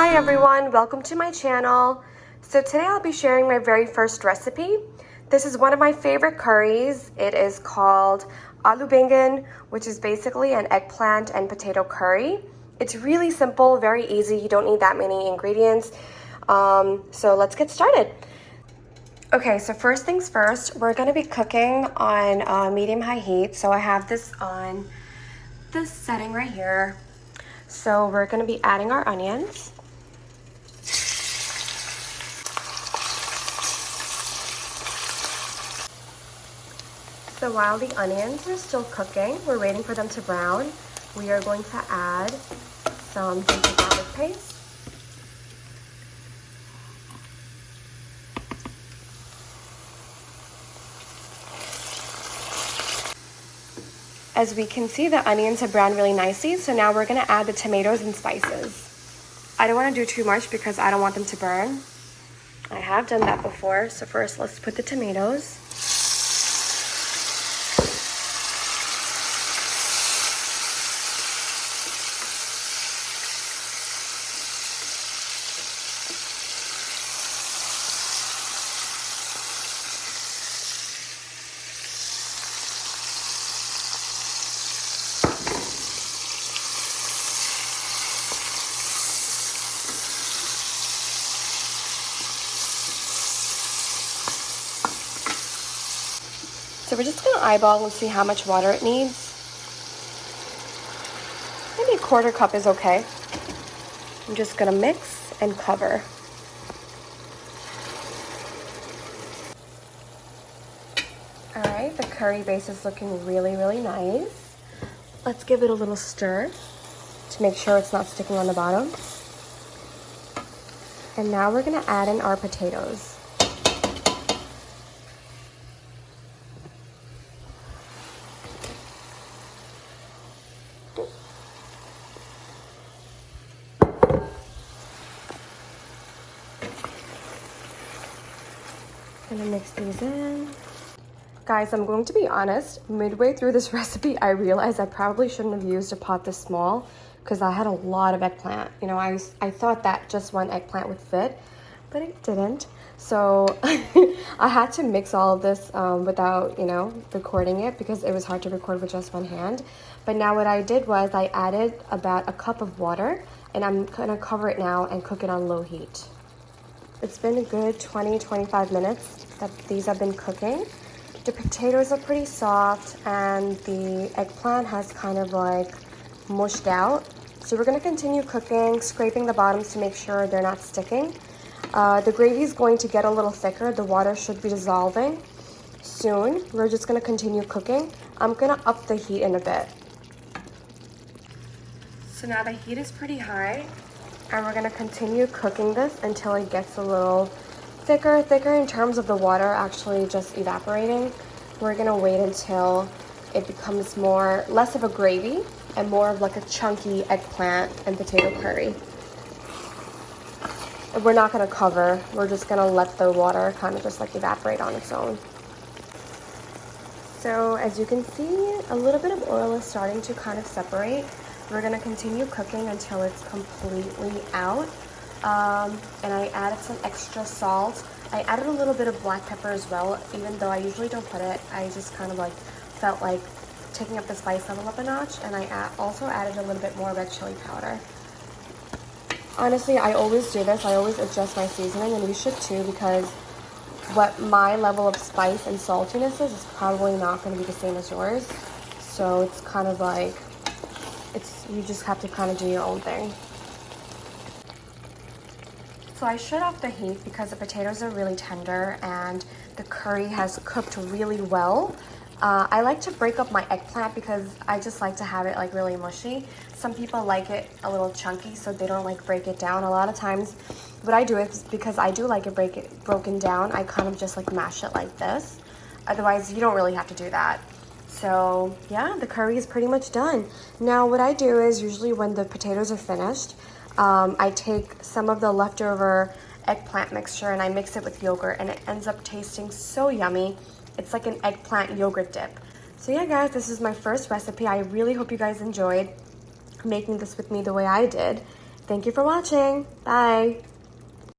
Hi everyone, welcome to my channel. So today I'll be sharing my very first recipe. This is one of my favorite curries. It is called Aloo Baingan, which is basically an eggplant and potato curry. It's really simple, very easy. You don't need that many ingredients. So let's get started. Okay, so first things first, we're gonna be cooking on medium-high heat. So I have this on this setting right here. So we're gonna be adding our onions. So while the onions are still cooking, we're waiting for them to brown, we are going to add some ginger garlic paste. As we can see, the onions have browned really nicely, so now we're gonna add the tomatoes and spices. I don't wanna do too much because I don't want them to burn. I have done that before, so first let's put the tomatoes. So we're just gonna eyeball and see how much water it needs. Maybe a quarter cup is okay. I'm just gonna mix and cover. All right, the curry base is looking really, really nice. Let's give it a little stir to make sure it's not sticking on the bottom. And now we're gonna add in our potatoes. Gonna mix these in. Guys, I'm going to be honest, midway through this recipe, I realized I probably shouldn't have used a pot this small because I had a lot of eggplant. You know, I thought that just one eggplant would fit, but it didn't. So I had to mix all of this without, you know, recording it because it was hard to record with just one hand. But now what I did was I added about a cup of water and I'm gonna cover it now and cook it on low heat. It's been a good 20-25 minutes that these have been cooking. The potatoes are pretty soft and the eggplant has kind of like mushed out. So we're gonna continue cooking, scraping the bottoms to make sure they're not sticking. The gravy is going to get a little thicker. The water should be dissolving soon. We're just gonna continue cooking. I'm gonna up the heat in a bit. So now the heat is pretty high. And we're gonna continue cooking this until it gets a little thicker in terms of the water actually just evaporating. We're gonna wait until it becomes less of a gravy and more of like a chunky eggplant and potato curry. And we're not gonna cover, we're just gonna let the water kind of just like evaporate on its own. So as you can see, a little bit of oil is starting to kind of separate. We're gonna continue cooking until it's completely out. And I added some extra salt. I added a little bit of black pepper as well, even though I usually don't put it. I just kind of like felt like taking up the spice level up a notch. And I also added a little bit more red chili powder. Honestly, I always do this. I always adjust my seasoning, and you should too, because what my level of spice and saltiness is probably not gonna be the same as yours. So it's kind of like, you just have to kind of do your own thing. So I shut off the heat because the potatoes are really tender and the curry has cooked really well. I like to break up my eggplant because I just like to have it like really mushy. Some people like it a little chunky, so they don't like break it down. A lot of times what I do is, because I do like it broken down, I kind of just like mash it like this. Otherwise, you don't really have to do that. So yeah, the curry is pretty much done. Now what I do is usually when the potatoes are finished, I take some of the leftover eggplant mixture and I mix it with yogurt, and it ends up tasting so yummy. It's like an eggplant yogurt dip. So yeah guys, this is my first recipe. I really hope you guys enjoyed making this with me the way I did. Thank you for watching. Bye.